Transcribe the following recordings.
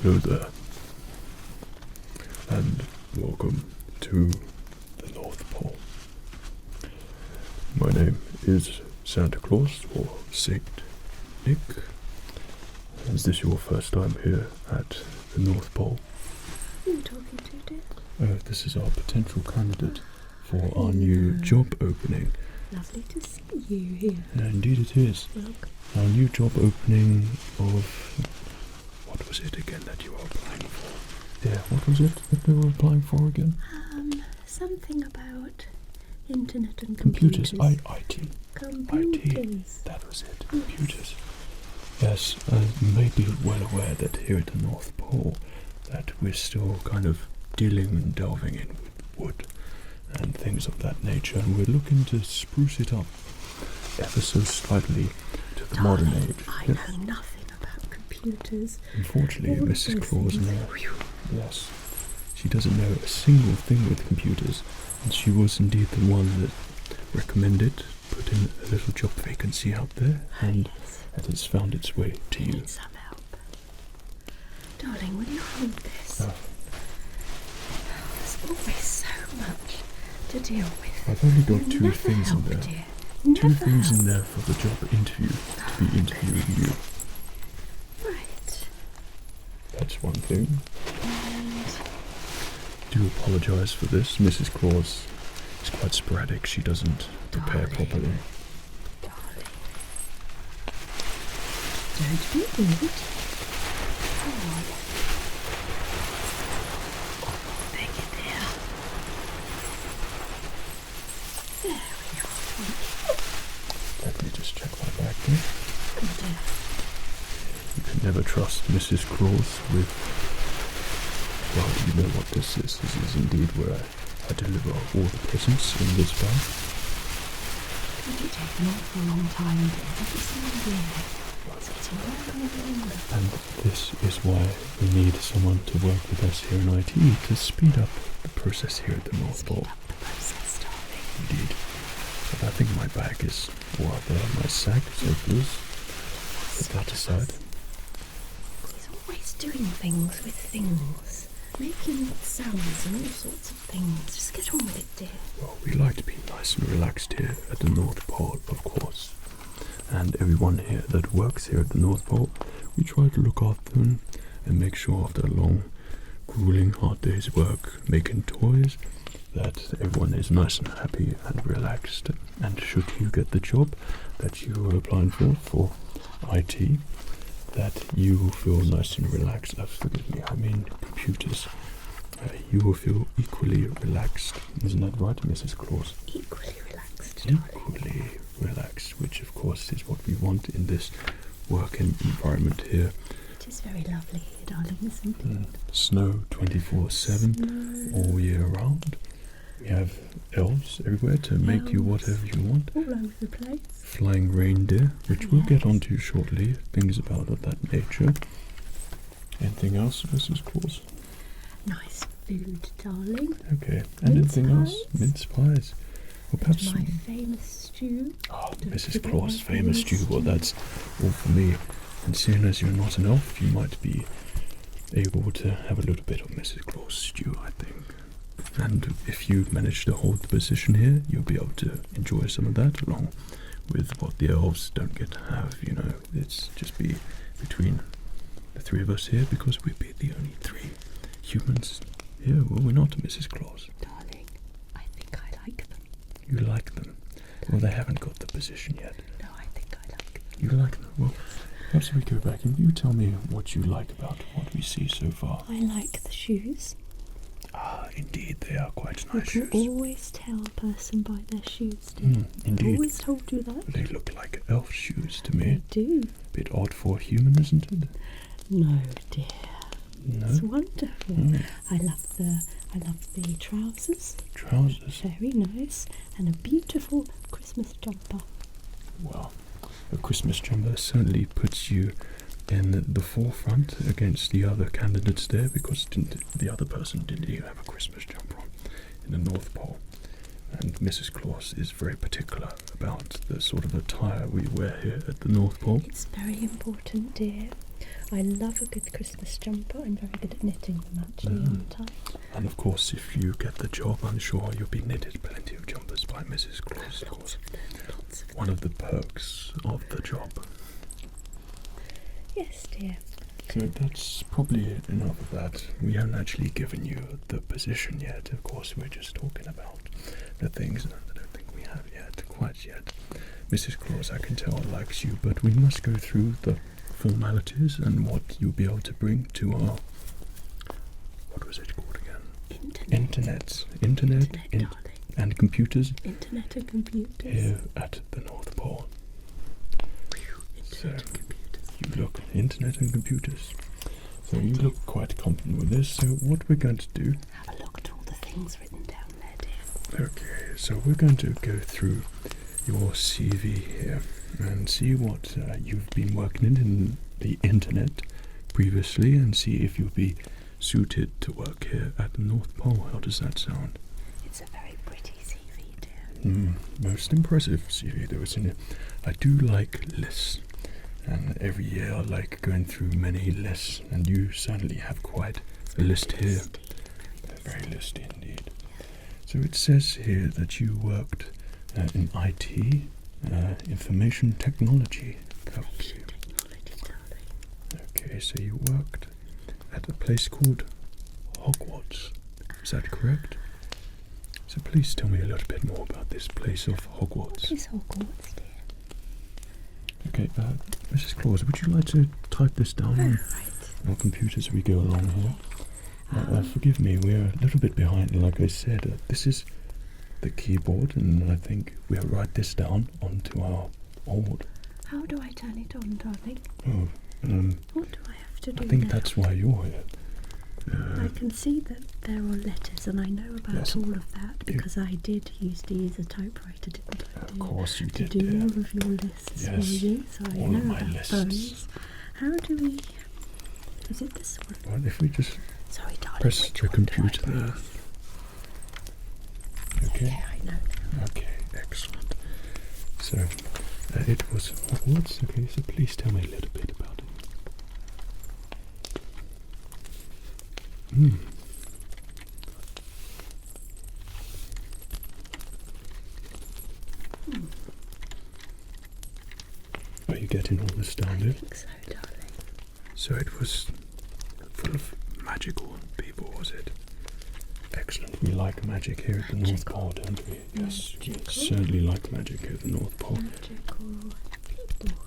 Hello there, and welcome to the North Pole. My name is Santa Claus, or Saint Nick. Is this your first time here at the North Pole? Who are you talking to, dear? This is our potential candidate for our new job opening. Lovely to see you here. Indeed it is. Welcome. Our new job opening of... what was it again that you were applying for? Yeah, what was it that they were applying for again? Something about internet and Computers. computers. IT. Computers. That was it. Computers. Yes, you may be well aware that here at the North Pole that we're still kind of dealing and delving in with wood and things of that nature, and we're looking to spruce it up ever so slightly to the modern age. I know nothing about computers. Unfortunately, All of Mrs. those Claus things. knows. Yes. She doesn't know a single thing with computers, and she was indeed the one that recommended putting a little job vacancy out there, and it has found its way to you. Need some help. Darling, will you hold this? There's always so much to deal with. I've only got You two never things help, in there. dear. Two Never things in help. there for the job interview to be interviewing you. Right. That's one thing. And Do apologise for this. Mrs. Claus is quite sporadic. She doesn't prepare properly. darling, don't be rude. Come on. Thank you, dear. There we are. Let me just check my bag here. Good dear. You can never trust Mrs. Claus with... well, you know what this is. This is indeed where I deliver all the presents in this bag. Did you take an awful long time, dear? Have you seen dear? It's getting longer. And this is why we need someone to work with us here in IT to speed up the process here at the North Pole. Speed up the process, darling. Indeed. But I think my bag is all out there, my sack, so please put that aside. He's always doing things with things. Making sounds and all sorts of things. Just get on with it, dear. Well, we like to be nice and relaxed here at the North Pole, of course. And everyone here that works here at the North Pole, we try to look after them and make sure after a long, grueling, hard day's work making toys, that everyone is nice and happy and relaxed. And should you get the job that you are applying for IT, that you will feel nice and relaxed. Forgive me, I mean computers. You will feel equally relaxed. Isn't that right, Mrs. Claus? Equally relaxed, darling. Equally relaxed, which of course is what we want in this working environment here. It is very lovely here, darling, isn't it? Snow 24/7, all year round. We have elves everywhere to make you whatever you want. All over the place. Flying reindeer, which we'll get onto shortly. Things about of that nature. Anything else, Mrs. Claus? Nice food, darling. Okay. And Mince anything else? pies. Mince pies. Well, perhaps My famous stew. oh, Don't Mrs. forget Claus' my famous stew. Well, that's all for me. And seeing as you're not an elf, you might be able to have a little bit of Mrs. Claus stew, I think. And if you manage to hold the position here, you'll be able to enjoy some of that along with what the elves don't get to have, you know. It's just be between the three of us here, because we'd be the only three humans here. Well, we're not, Mrs. Claus. Darling, I think I like them. You like them. Well, they haven't got the position yet. No, I think I like them. You like them? Well, perhaps we go back and you tell me what you like about what we see so far. I like the shoes. Ah, indeed, they are quite You nice can shoes. always tell a person by their shoes, dear. I've Indeed. always told you that. They look like elf shoes to They me. do. Bit odd for a human, isn't it? No, dear. No? It's wonderful. Mm. I love the trousers. Trousers. Very nice. And a beautiful Christmas jumper. Well, a Christmas jumper certainly puts you in the forefront against the other candidates there, because the other person didn't even have a Christmas jumper on in the North Pole. And Mrs. Claus is very particular about the sort of attire we wear here at the North Pole. It's very important, dear. I love a good Christmas jumper. I'm very good at knitting them actually on time. And of course, if you get the job, I'm sure you'll be knitted plenty of jumpers by Mrs. Claus. Lots of them. One of the perks of the job. Yes, dear. So that's probably enough of that. We haven't actually given you the position yet. Of course, we're just talking about the things that I don't think we have yet, quite yet. Mrs. Claus, I can tell, likes you, but we must go through the formalities and what you'll be able to bring to our, what was it called again? Internet, and computers. Internet and computers. Here at the North Pole. So, you look, internet and computers. So you look quite confident with this. So what we're going to do... Have a look at all the things written down there, dear. Okay, so we're going to go through your CV here and see what you've been working in the internet previously and see if you'll be suited to work here at the North Pole. How does that sound? It's a very pretty CV, dear. Most impressive CV there was in it. I do like lists, and every year I like going through many lists, and you certainly have quite a list here. Very listy indeed. So it says here that you worked in IT, information technology. Okay, so you worked at a place called Hogwarts. Is that correct? So please tell me a little bit more about this place of Hogwarts. What is Hogwarts, dear? Okay, Mrs. Claus, would you like to type this down on Right. our computers as we go along here? Forgive me, we're a little bit behind. Like I said, this is the keyboard, and I think we'll write this down onto our board. How do I turn it on, darling? Oh, What do I have to do I think now? that's why you're here. I can see that there are letters, and I know about Yes. all of that because I did used to use a typewriter, didn't I? Of course you to did, do dear. all of your lists for Yes, you, so I all know of my about lists. those. How do we? Is it this one? Well, if we just Sorry, darling. press which the one do I computer press? there. Okay. Okay, I know now. Okay, excellent. So, it was Hogwarts. Okay, so please tell me a little bit about it. Are you getting all this down I there? think so, darling. So it was full of magical people, was it? Excellent. We like magic here at the North Pole, don't we? Yes, we certainly like magic here at the North Pole. Magical people.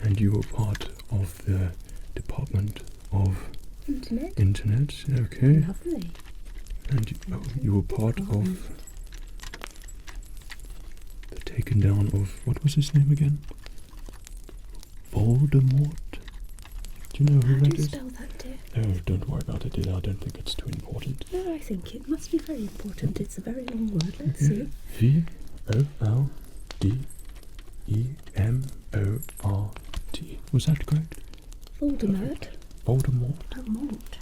And you were part of the Department of Internet. Internet, okay? Lovely. And you were part of the taking down of, what was his name again? Voldemort? Do you know who How do that you is? spell that, dear? Oh, don't worry about it, dear. I don't think it's too important. No, I think it must be very important. It's a very long word. Let's see. Voldemort. Was that correct? Voldemort. Voldemort. Oh, Mort.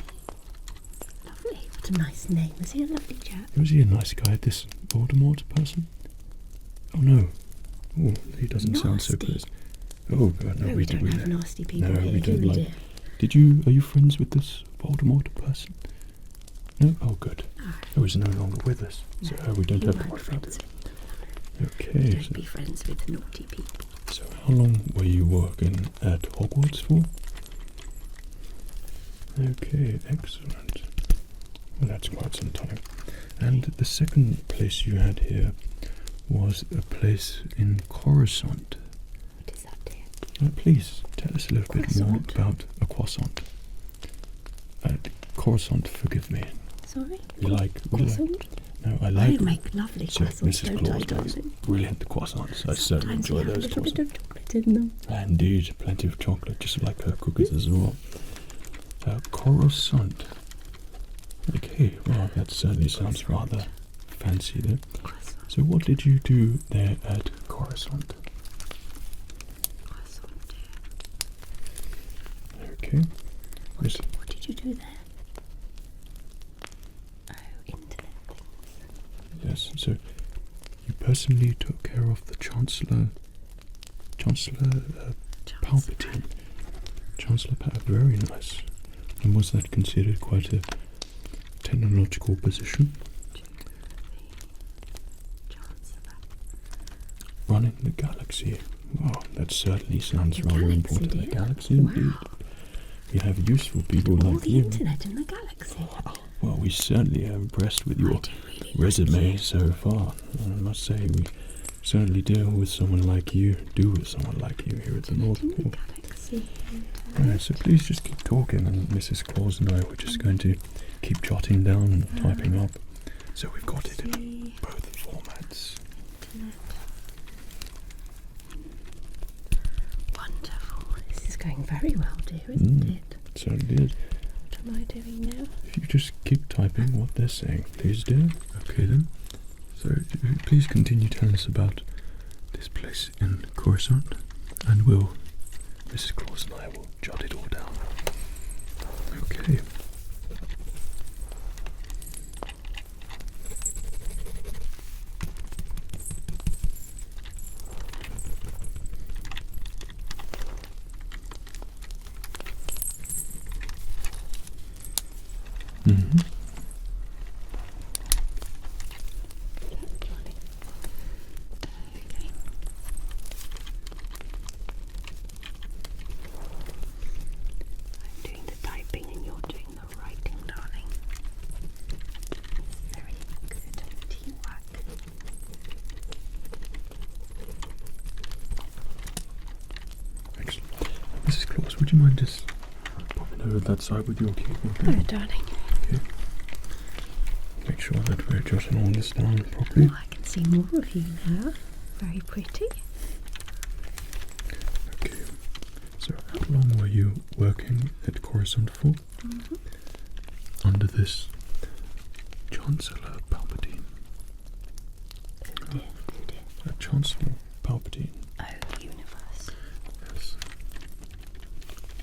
Lovely. What a nice name. Is he a lovely chap? Was he a nice guy, this Voldemort person? Oh no. Oh, he doesn't sound so Nasty. pleased. Oh God, no, No, we don't don't. have nasty people No, here, we do don't we, like. dear? Are you friends with this Voldemort person? No? Oh good. Ah. Oh, he's no longer with us. So we don't have to worry about it. Okay. Don't be friends with naughty people. So how long were you working at Hogwarts for? Okay, excellent. Well, that's quite some time. And the second place you had here was a place in Coruscant. What is that, dear? Please tell us a little bit more Croissant. about a croissant. Coruscant, forgive me. Sorry? We like. Croissant? No, I I like. make lovely So croissants, Mrs. don't I, Claus makes darling? brilliant croissants. I certainly Sometimes we enjoy have a those little bit croissants. of chocolate in them. Indeed, plenty of chocolate, just like her cookies as well. Coruscant. Okay, well, that certainly sounds rather fancy there. Croissant. So what did you do there at Coruscant? Croissant, dear. Okay. Yes. What did you do there? Oh, internet things. Yes, so you personally took care of the Chancellor Palpatine. Chancellor Pad, very nice. And was that considered quite a technological position? Running the galaxy. Wow, that certainly sounds rather important. The galaxy indeed. We have useful people like you. The internet in the galaxy. Well, we certainly are impressed with your resume so far. I must say, we certainly deal with someone like you, here at the North Pole. Right, so please just keep talking, and Mrs. Claus and I were just going to keep jotting down and typing up. So we've got it in both formats. Wonderful. This is going very well, dear, isn't it? It certainly is. What am I doing now? If you just keep typing what they're saying, please do. Okay then. So please continue telling us about this place in Coruscant, and Mrs. Claus and I will jot it all down. Okay. Mm-hmm. Mrs. Claus, would you mind just popping over that side with your keyboard? Oh, darling. Okay. Make sure that we're jotting all this down properly. Oh, I can see more of you now. Very pretty. Okay. So, how long were you working at Coruscant for? Under this Chancellor Palpatine. Who did? Chancellor Palpatine. Oh, universe. Yes.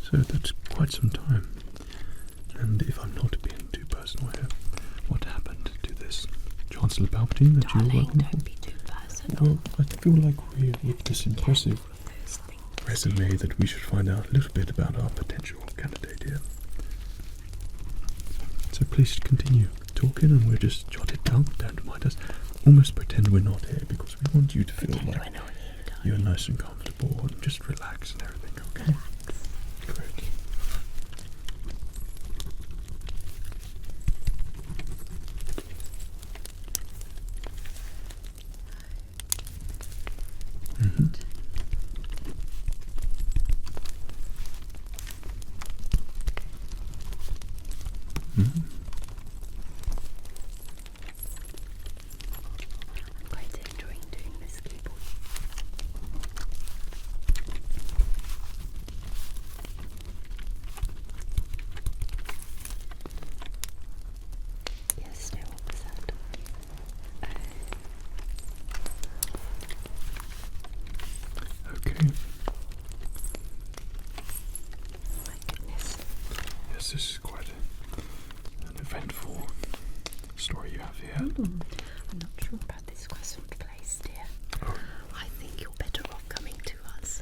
So that's quite some time. And if I'm not being too personal here, what happened to this Chancellor Palpatine that you were working for? Don't be too personal. Well, I feel like with this impressive resume that we should find out a little bit about our potential candidate here. So please continue talking, and we'll just jot it down. Don't mind us. Almost pretend we're not here, because we want you to feel like you're nice and comfortable and just relax and everything, okay? Great. I'm quite enjoying doing this keyboard. Yes, no, what was that? Okay. My goodness. Yes, this is quite an eventful story you have here. I'm not sure about this croissant place, dear. Oh. I think you're better off coming to us.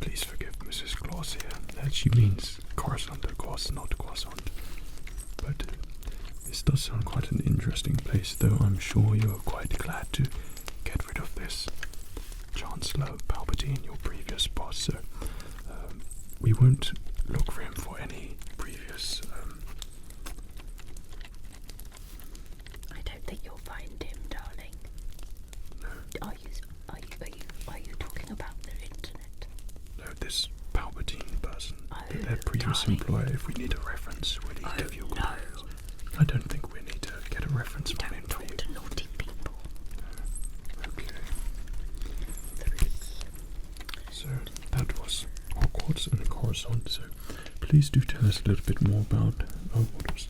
Please forgive Mrs. Claus here. She means Coruscant, of course, not croissant. But this does sound quite an interesting place, though I'm sure you're quite glad to get rid of this Chancellor Palpatine, your previous boss. So we won't look for him for any previous. I don't think you'll find him, darling. No, Are you talking about the internet? no, this Palpatine person, Oh, their previous darling. employer. If we need a reference, will he give you a call? No. I don't think we need to get a reference You from him. don't talk to naughty people. Okay. So that was Hogwarts and Coruscant. So please do tell us a little bit more about what was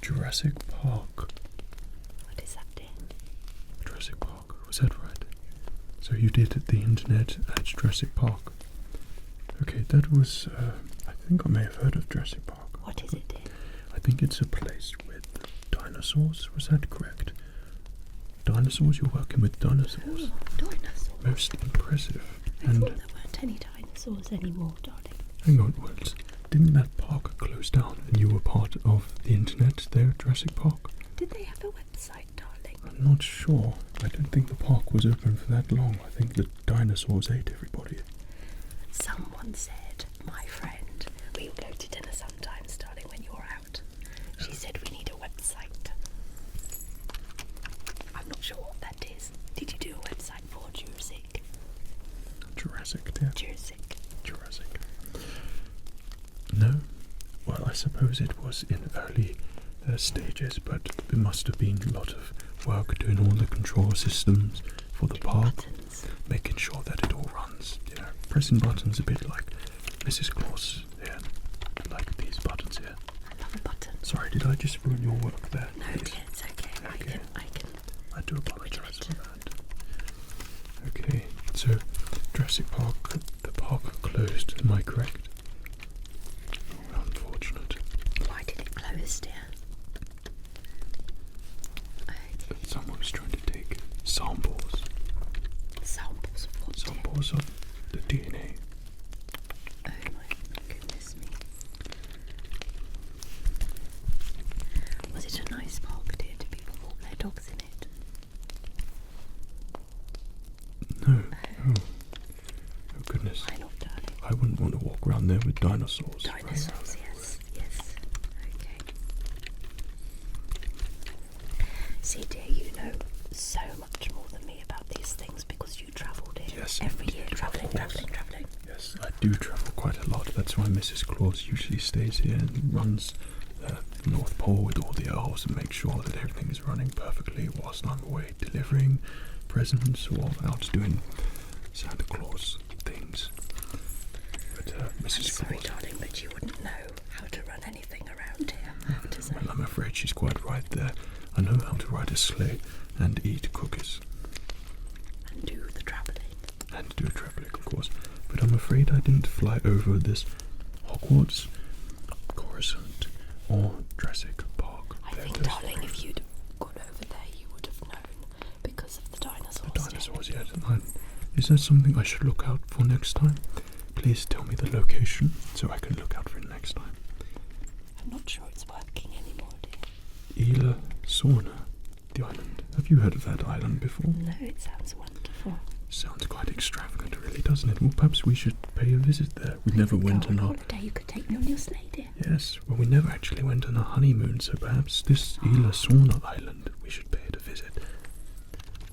Jurassic Park. What is that, dear? Jurassic Park, was that right? So you did the internet at Jurassic Park. Okay, that was. I think I may have heard of Jurassic Park. What is it, dear? I think it's a place with dinosaurs. Was that correct? Dinosaurs? You're working with dinosaurs. Oh, dinosaurs. most impressive. I thought there weren't any dinosaurs anymore, darling. Hang on, once. Didn't that park close down and you were part of the internet there at Jurassic Park? Did they have a website, darling? I'm not sure. I don't think the park was open for that long. I think the dinosaurs ate everybody. Someone said, my friend, we'll go to dinner sometimes, darling, when you're out. She said we need a website. I'm not sure what that is. Did you do a website for Jurassic? Jurassic, yeah. Jurassic. No? Well, I suppose it was in early stages, but there must have been a lot of work doing all the control systems for the park, Buttons. making sure that it all runs. You know, pressing buttons a bit like Mrs. Claus here, like these buttons here. I love a button. Sorry, did I just ruin your work there? No, please? it's okay. Okay. I I do apologise for that. Okay, so Jurassic Park, the park closed, am I correct? Unfortunate. Why did it close, dear? Okay. Someone was trying to take samples. Samples of what, dear? Samples of the DNA. Oh my goodness me. Was it a nice park, dear? Do people walk their dogs in it? No. Oh. Oh goodness. Why not, darling? I wouldn't want to walk around there with dinosaurs. Dinosaurs, yes. Okay. See, dear, you know so much more than me about these things because you travel, dear. Yes, every indeed, year, of travelling. Yes, I do travel quite a lot. That's why Mrs. Claus usually stays here and runs the North Pole with all the elves and makes sure that everything is running perfectly whilst I'm away delivering presents or out doing Santa Claus things. But Mrs. Sorry, Claus, darling, but you wouldn't know how to run anything around here. well, I'm afraid she's quite right there. I know how to ride a sleigh and eat cookies. And do the travelling. And do travelling, of course. But I'm afraid I didn't fly over this Hogwarts, Coruscant, or Jurassic Park. I think, darling, if you'd gone over there, you would have known because of the dinosaurs. The dinosaurs, yes. Is that something I should look out for next time? Please tell me the location so I can look out for it next time. I'm not sure it's working anymore, dear. Ila Sauna, the island. Have you heard of that island before? No, it sounds wonderful. Sounds quite extravagant, really, doesn't it? Well, perhaps we should pay a visit there. We never went on our holiday. You could take me on your sleigh, dear. Yes, well, we never actually went on a honeymoon, so perhaps this Ila Sauna island we should pay it a visit.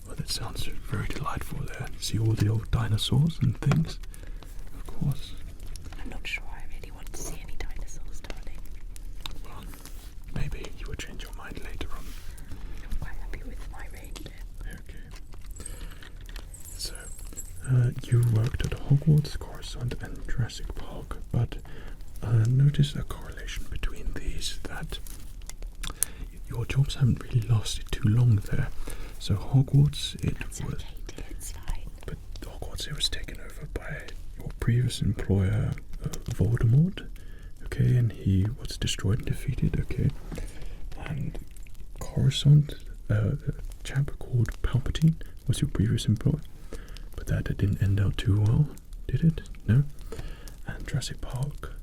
Well, that sounds very delightful there. See all the old dinosaurs and things. Of course. I'm not sure I really want to see any dinosaurs, darling. Well, maybe you will change your mind later on. I'm quite happy with my reindeer. Okay. So, you worked at Hogwarts, Coruscant, and Jurassic Park, but notice a correlation between these, that your jobs haven't really lasted too long there. So Hogwarts, That's okay, dear, it's fine. But Hogwarts, it was taken over by your previous employer, Voldemort, okay, and he was destroyed and defeated, okay. And Coruscant, a chap called Palpatine was your previous employer, but that didn't end out too well, did it? No? And Jurassic Park,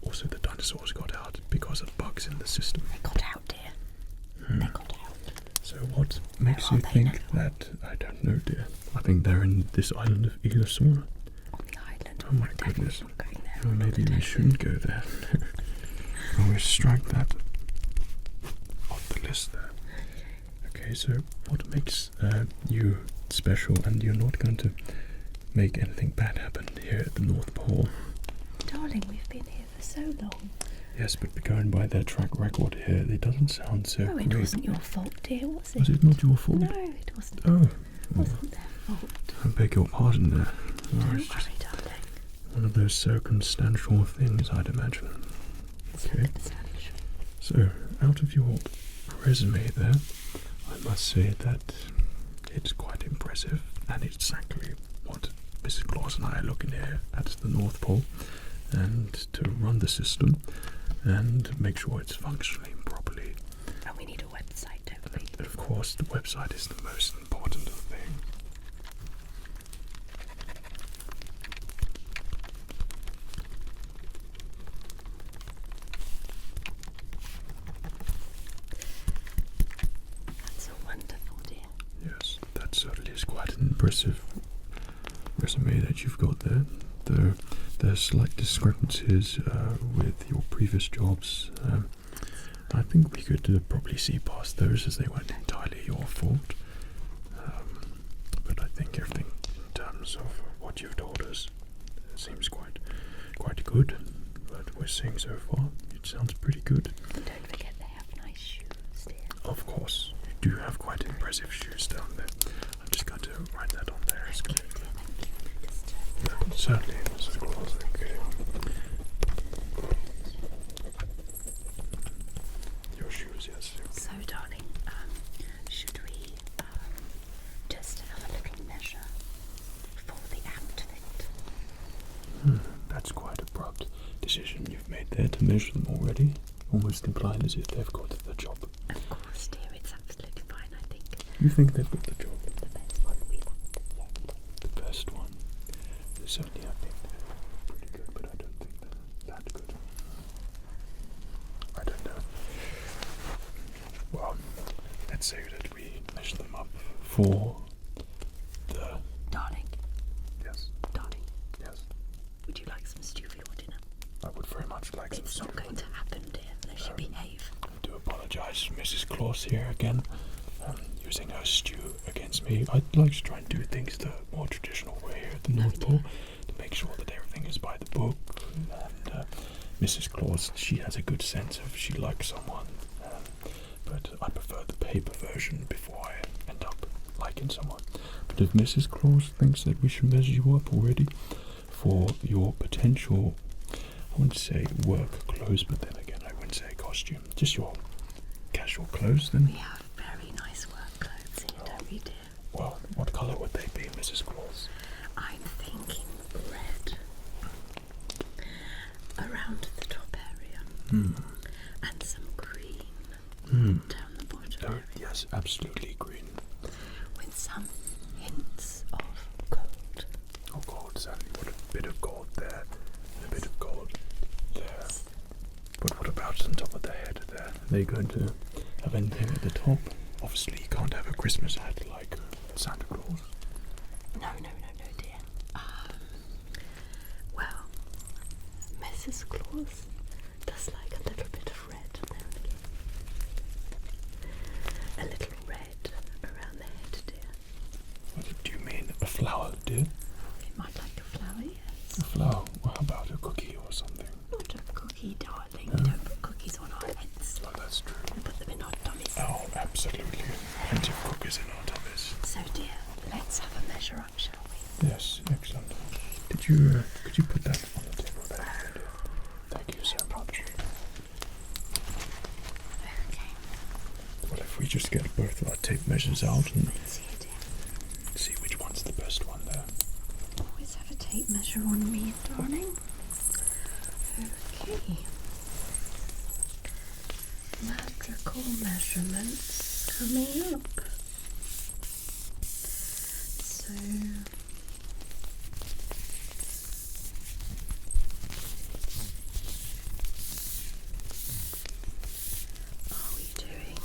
also the dinosaurs got out because of bugs in the system. They got out, dear. They got out. So what makes you think that? I don't know, dear. I think they're in this island of Ila Sauna. On the island. Oh my Definitely goodness. not going there. Oh, maybe we shouldn't go there. We'll strike that off the list there. Okay, so what makes you special, and you're not going to make anything bad happen here at the North Pole? Darling, we've been here for so long. Yes, but going by their track record here, it doesn't sound so No, it great. wasn't your fault, dear, was it? Was it not your fault? No, it wasn't. Oh, It wasn't their fault. I beg your pardon there. Oh, Don't it's just worry, darling. one of those circumstantial things, I'd imagine. Okay. Circumstantial. So, out of your resume there, I must say that it's quite impressive, and it's exactly what Mrs. Claus and I are looking here at the North Pole, and to run the system and make sure it's functioning properly. And we need a website, don't we? But of course, the website is the most important thing. impressive resume that you've got there. Though there's slight discrepancies with your previous jobs. I think we could probably see past those as they weren't entirely your fault. But I think everything in terms of what you've told us seems quite good. What we're seeing so far, it sounds pretty good. But don't forget they have nice shoes, dear. Of course, you do have quite impressive shoes down there. I'm just going to write that on there. Thank you. Just Certainly, Mrs. Claus. Okay. Your shoes, yes. So, darling, should we just have a little measure for the outfit? That's quite abrupt decision you've made there to measure them already. Almost implying as if they've got the job. Of course, dear, it's absolutely fine, I think. You think they've got the job? The best one we want. The best one? Certainly, I think they're pretty good, but I don't think they're that good. I don't know. Well, let's say that we measure them up for the... Darling, Yes, darling, yes. would you like some stew for your dinner? I would very much like some It's stew. not going to happen, dear, unless you behave. I do apologise, Mrs. Claus here again, using her stew against me. I'd like to try and do things the more traditional way here at the North Pole, to make sure that everything is by the book. And Mrs. Claus, she has a good sense of she likes someone, but I prefer the paper version before I end up liking someone. But if Mrs. Claus thinks that we should measure you up already for your potential, I wouldn't say work clothes, but then again I wouldn't say costume, just your casual clothes, then We have very nice work clothes here, don't we, dear? well, what colour would they be, Mrs. Claus? I'm thinking red around the top area and some green down the bottom area Yes, absolutely green. with some hints of gold. Oh, gold, certainly. What a bit of gold there, and a bit of gold there. But what about on top of the head there? Are they going to have anything at the top? Obviously, you can't have a Christmas hat like Santa Claus. No, dear. Well, Mrs. Claus does like a little bit of red now and again. A little red around the head, dear. What do you mean, a flower, dear? You might like a flower, yes. A flower? Well, how about a cookie or something? Not a cookie, darling. We don't put cookies on our heads. Oh, that's true. We put them in our tummies. Oh, absolutely. Plenty of cookies in our tummies. So, dear, let's have a measure up, shall we? Yes, excellent. Could you put that on the table there? Thank you so much. Okay. What if we just get both of our tape measures out and Let's see, dear. see which one's the best one there? Always have a tape measure on me, darling. Okay. Magical measurements coming up. So, are we doing?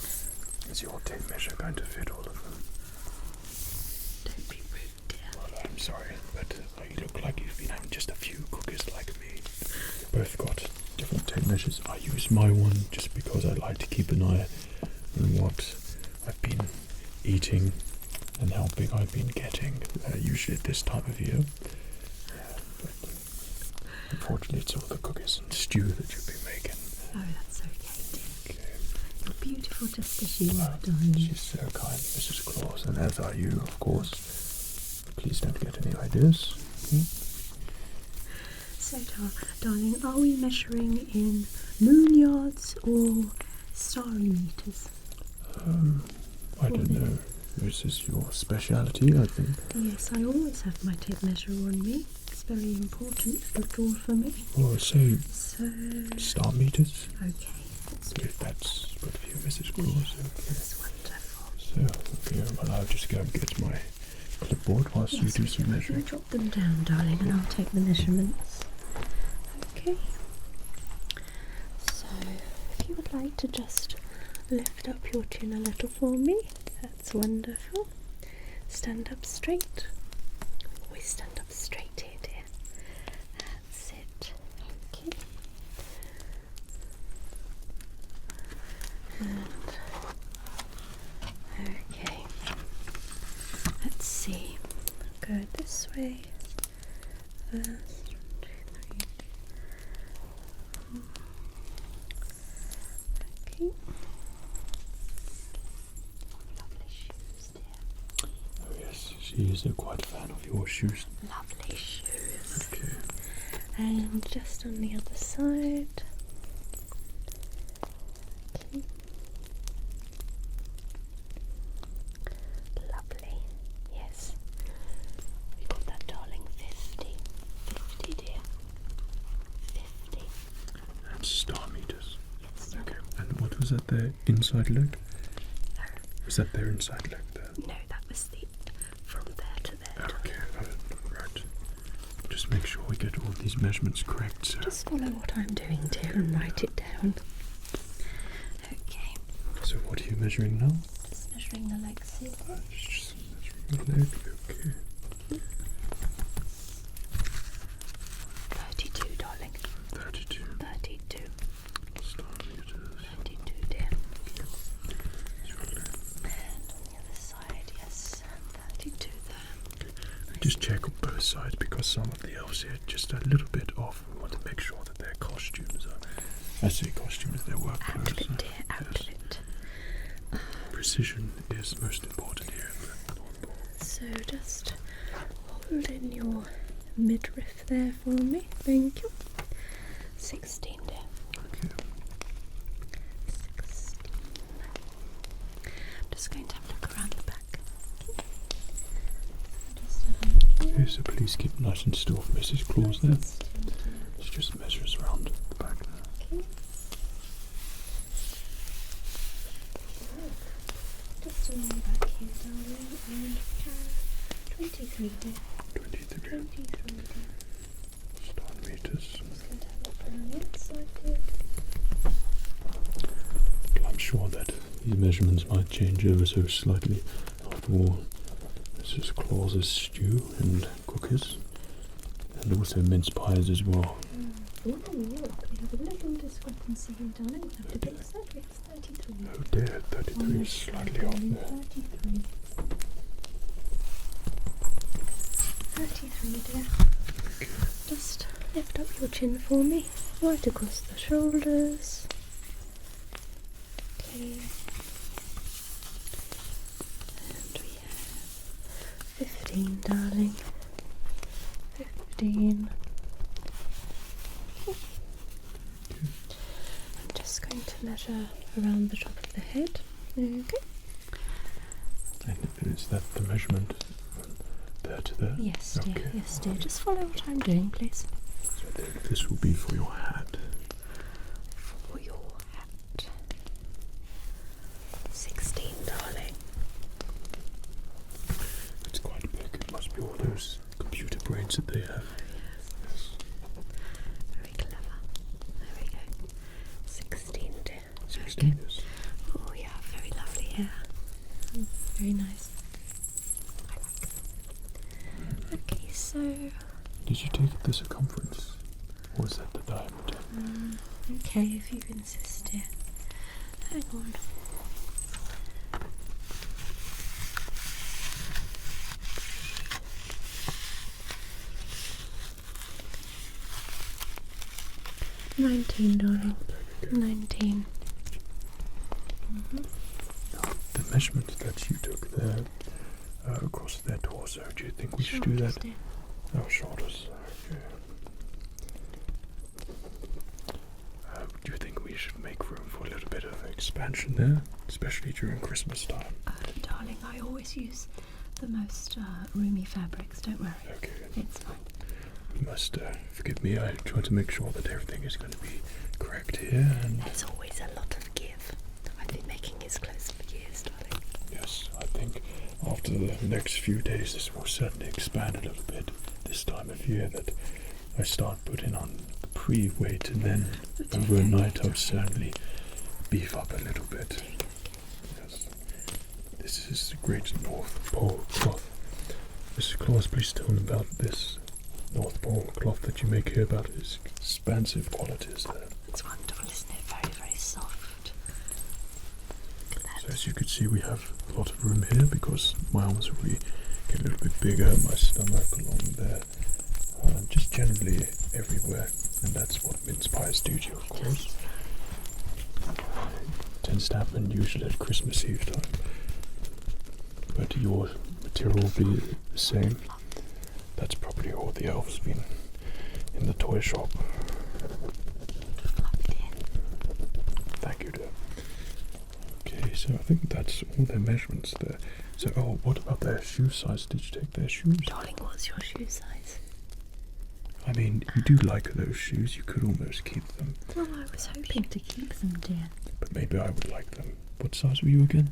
Is your tape measure going to fit all of them? Don't be rude, dear. Well, I'm sorry, but you look like you've been having just a few cookies like me. Both got different tape measures. I use my one just because I like to keep an eye on what I've been eating and how big I've been getting, usually at this time of year. But unfortunately, it's all the cookies and stew that you've been making. Oh, that's okay, dear. Okay. You're beautiful just as you are, darling. She's so kind, Mrs. Claus, and as are you, of course. Please don't get any ideas. So, darling, are we measuring in moon yards or starry meters? I don't know. This is your speciality, I think. Yes, I always have my tape measure on me. It's very important at all for me. Or say So, star meters, okay, let's do if that. that's good for you, Mrs. Claus. That's wonderful. So, okay, well, I'll just go and get my clipboard whilst you do some You measuring. drop them down, darling, and I'll take the measurements. Okay. So, if you would like to just lift up your chin a little for me, that's wonderful. stand up straight. Always stand up straight here, dear. That's it. Okay. And okay. Let's see. Go this way. First, 1, 2, 3. Okay. Lovely shoes, dear. Oh yes, she is quite a fan of your shoes. Lovely shoes. Okay. And just on the other side. Okay. Lovely. Yes. We got that, darling. 50. 50, dear. 50. And star meters. Yes. Okay. And what was that there? Inside leg? Was that their inside leg there? No, that was the from there to there. Okay, right. Just make sure we get all these measurements correct, sir. Just follow what I'm doing, dear, and write it down. Okay. So what are you measuring now? Just measuring the legs here. Just measuring the leg, okay. 32, darling. 32. 32. Star meters. 32, dear. Okay. And on the other side, yes. 32 there. Just check on both sides because some of the elves here just a little bit off. We want to make sure that their costumes are, I say costumes, their work clothes. Outfit, dear, outfit. Yes. Precision is most important here. So just hold in your midriff there for me. Thank you. 16, dear. Okay. 16. I'm just going to have a look around the back. Just have a look here. Okay, so please keep nice and still for Mrs. Claus there. She just measures around the back there. Okay. Just on the back here, darling, and 23, dear. 23. 23, dear. Star meters. Just going to have a look around the outside, dear. I'm sure that these measurements might change ever so slightly after all. Mrs. Claus's stew and cookies, and also mince pies as well. Oh, look, we have a little discrepancy here, darling. We have to fix that. It's 33. Oh dear, 33 is slightly off there. 33. 33, dear. Okay. Just lift up your chin for me, right across the shoulders. Okay. And we have 15, darling. 15. I'm just going to measure around the top of the head. Okay. And is that the measurement from there to there? Yes, dear. Okay. Yes, dear. Just follow what I'm doing, please. So then this will be for your hat. For your hat. 16, darling. It's quite big. It must be all those computer brains that they have. Yes. Very clever. There we go. 16, dear. 16 yes. Oh, yeah, very lovely hair. Very nice. I like it. Okay, so. Did you take the circumference? Or was that the diameter? Okay, if you insist, dear. Hang on. $19, darling. 19. Now, the measurement that you took there across their torso, do you think we should do that? Dear. Oh, shoulders. Okay. Do you think we should make room for a little bit of expansion there, especially during Christmas time? Darling, I always use the most roomy fabrics, don't worry. Okay. It's fine. You must forgive me. I try to make sure that everything is going to be correct here. And There's always a lot of give. I've been making his clothes for years, darling. yes, I think after the next few days, this will certainly expand a little bit. This time of year, that I start putting on the pre-weight, and then overnight I'll certainly beef up a little bit. Yes. This this is a great North Pole cloth. Mrs. Claus, please tell them about this North Pole cloth that you make here, about its expansive qualities there. It's wonderful, isn't it? Very, very soft. So as you can see, we have a lot of room here because my arms will get a little bit bigger, my stomach along there, just generally everywhere, and that's what mince pies do to you, of course. It tends to happen usually at Christmas Eve time, but your material will be the same. That's probably all the elves been in the toy shop. Thank you, dear. Okay, so I think that's all their measurements there. So, oh, what about their shoe size? Did you take their shoes? Darling, what's your shoe size? I mean, you do like those shoes. You could almost keep them. Well, I was hoping to keep them, dear. But maybe I would like them. What size were you again?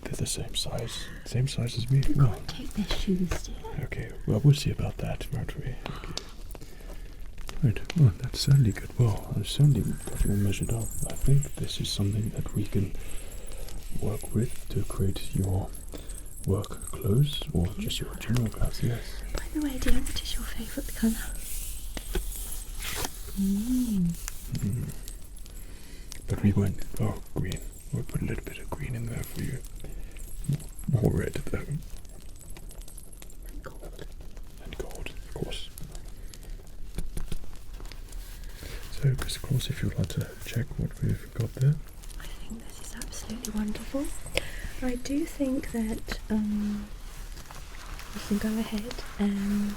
They're the same size. Same size as me. You Well, can't take their shoes, dear. okay, well, we'll see about that, won't we? Okay. Right, well, that's certainly good. Well, I've certainly got you all measured up. I think this is something that we can work with to create your work clothes, or just your general clothes, yes. By the way, dear, what is your favourite colour? But we went, oh, green. We'll put a little bit of green in there for you. More red, though. And gold. And gold, of course. So, Mr. Claus, if you'd like to check what we've got there. I think this is absolutely wonderful. I do think that you can go ahead and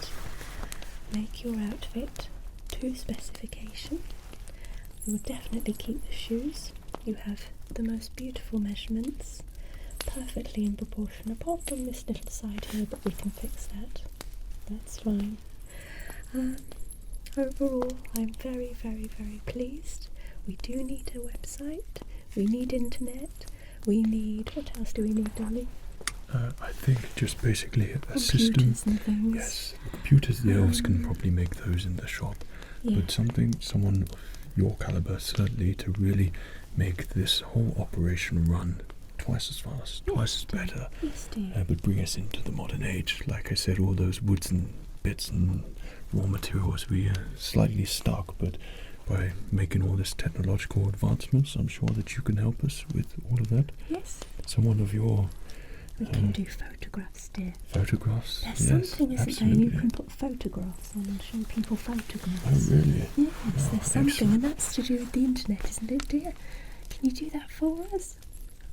make your outfit to specification. You will definitely keep the shoes. You have the most beautiful measurements, perfectly in proportion, apart from this little side here, but we can fix that. That's fine. Overall, I'm very, very, very pleased. We do need a website, we need internet, we need, what else do we need, darling? I think just basically a Computers system. And things. Yes, computers, the elves can probably make those in the shop. Yeah. But someone of your caliber, certainly, to really make this whole operation run twice as fast, twice as better, Yes, dear. but bring us into the modern age. Like I said, all those woods and bits and raw materials, we are slightly stuck, but by making all this technological advancements, I'm sure that you can help us with all of that. Yes. Someone of your We can do photographs, dear. photographs. There's Yes, something, isn't absolutely. there? You can put photographs on and show people photographs. Oh, really? Yes, Oh, there's something, excellent. and that's to do with the internet, isn't it, dear? Can you do that for us?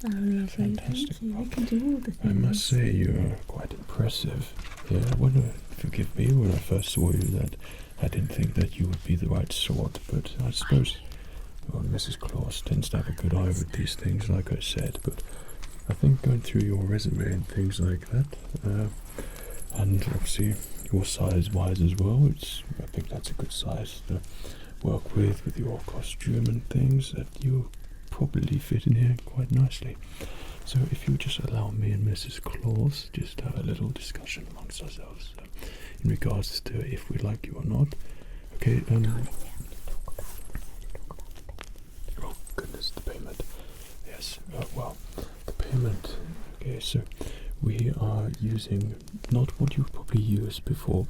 Oh, lovely, Fantastic. thank you. We can do all the I things. must say you're quite impressive. Yeah, forgive me, when I first saw you, that I didn't think that you would be the right sort, but I suppose Mrs. Claus tends to have a good eye with these things, like I said, but I think going through your resume and things like that, and obviously your size-wise as well, I think that's a good size to work with your costume and things, that you probably fit in here quite nicely. So if you just allow me and Mrs. Claus just have a little discussion amongst ourselves in regards to if we like you or not. Okay, oh goodness, the payment. Yes, well, the payment. Okay, so we are using not what you've probably used before.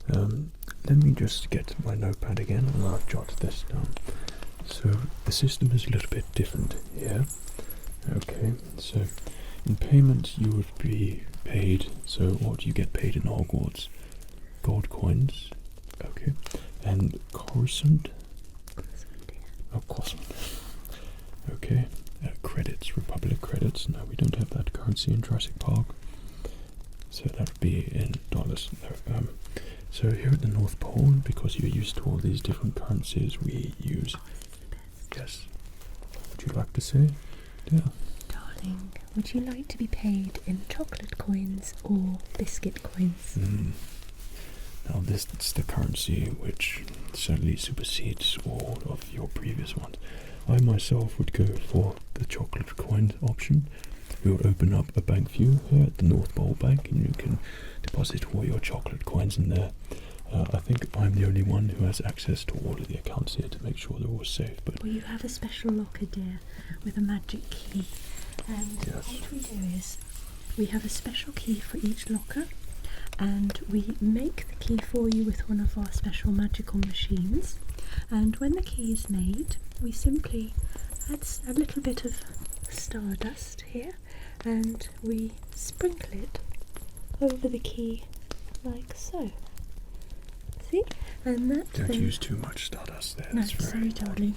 Let me just get my notepad again and I'll jot this down. So the system is a little bit different here. Okay, so in payment you would be paid, so what you get paid in Hogwarts? Gold coins, okay, and Coruscant, okay, credits, Republic credits. No, we don't have that currency in Jurassic Park, so that would be in dollars. No, so here at the North Pole, because you're used to all these different currencies, we use, yes, would you like to say? Yeah. Darling, would you like to be paid in chocolate coins or biscuit coins? Now this is the currency which certainly supersedes all of your previous ones. I myself would go for the chocolate coin option. We will open up a bank for you here at the North Pole Bank and you can deposit all your chocolate coins in there. I think I'm the only one who has access to all of the accounts here to make sure they're all safe. But Well, you have a special locker, dear, with a magic key, And Yes. what we do is we have a special key for each locker, and we make the key for you with one of our special magical machines. And when the key is made, we simply add a little bit of stardust here, and we sprinkle it over the key like so. See? And that Don't then, use too much stardust there. no, That's very sorry darling.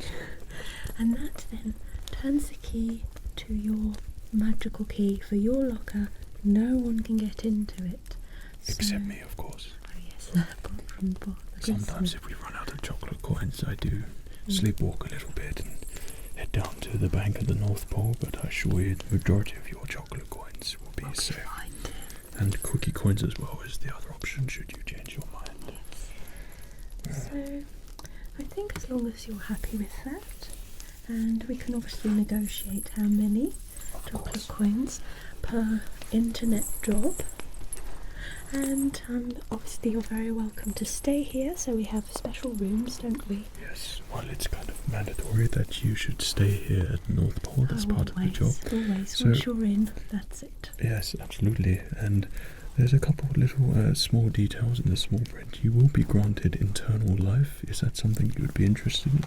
And that then turns the key to your magical key for your locker. No one can get into it. Except me, of course. Oh yes, apart from Sometimes if we run out of chocolate coins, I do sleepwalk a little bit and head down to the bank at the North Pole, but I assure you the majority of your chocolate coins will be safe. And cookie coins as well is the other option should you change your mind. Yes. So I think as long as you're happy with that, and we can obviously negotiate how many chocolate coins per internet job. And obviously you're very welcome to stay here, so we have special rooms, don't we? Yes, well it's kind of mandatory that you should stay here at the North Pole, that's part of the job. Always, So, once you're in, that's it. yes, absolutely, and there's a couple of little small details in the small print. You will be granted internal life. Is that something you would be interested in?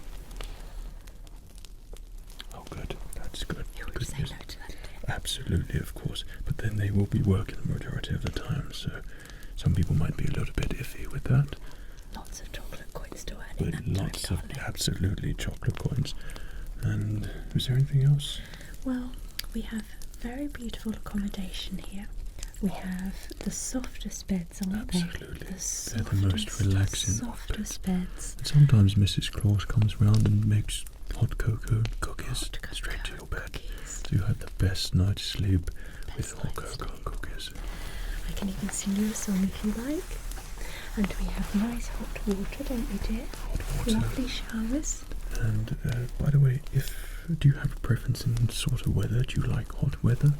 Oh good, that's good. You would Good say news. no to that. Absolutely, of course, but then they will be working the majority of the time, so some people might be a little bit iffy with that. Lots of chocolate coins to earn But in that lots time, of darling. absolutely chocolate coins. And is there anything else? Well, we have very beautiful accommodation here. We have the softest beds, aren't they? Absolutely. The They're the most relaxing of softest beds. And sometimes Mrs. Claus comes round and makes hot cocoa and cookies Hot cocoa straight to your bed. cookies. So you have the best night's sleep with Best hot night's cocoa and cookies. I can even sing you a song if you like. And we have nice hot water, don't we, dear? Hot water. Lovely showers. And by the way, do you have a preference in sort of weather? Do you like hot weather?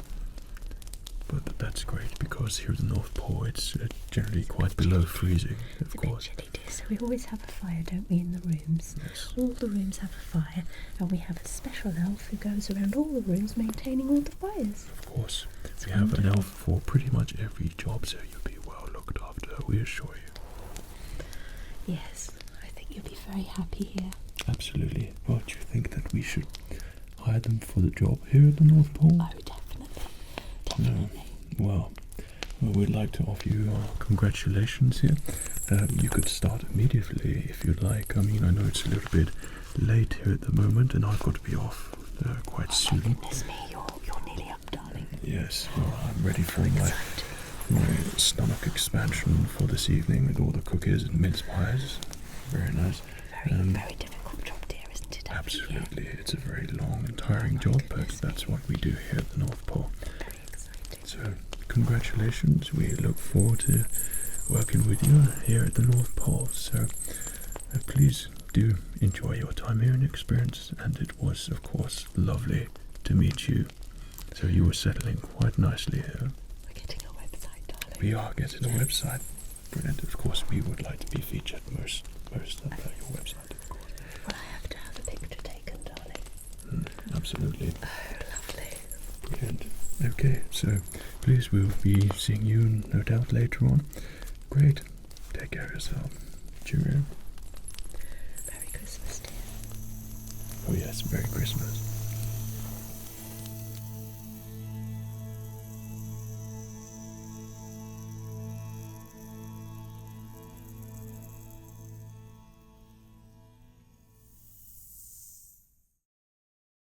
But that's great because here at the North Pole it's generally quite below freezing, of It's a bit course. chilly, dear, so we always have a fire, don't we, in the rooms? Yes. All the rooms have a fire, and we have a special elf who goes around all the rooms maintaining all the fires. Of course. It's We have an wonderful. elf for pretty much every job, so you'll be well looked after, we assure you. Yes, I think you'll be very happy here. Absolutely. Well, do you think that we should hire them for the job here at the North Pole? Oh, definitely. Definitely. Well, we'd like to offer you our congratulations here. You could start immediately if you'd like. I mean, I know it's a little bit late here at the moment, and I've got to be off quite soon. Goodness me, you're nearly up, darling. Yes, well, I'm ready for my stomach expansion for this evening with all the cookies and mince pies. Very nice. Very difficult job, dear, isn't it? Absolutely, it's a very long and tiring job, but that's what we do here at the North Pole. Very exciting. So, congratulations. We look forward to working with you here at the North Pole. So, please do enjoy your time here and experience. And it was, of course, lovely to meet you. So, you were settling quite nicely here. We're getting a website, darling. We are getting a website. Brilliant. Of course, we would like to be featured most at your website, of course. Well, I have to have a picture taken, darling. Absolutely. Oh, lovely. Brilliant. Okay, so please, we'll be seeing you no doubt later on. Great. Take care of yourself. Cheerio.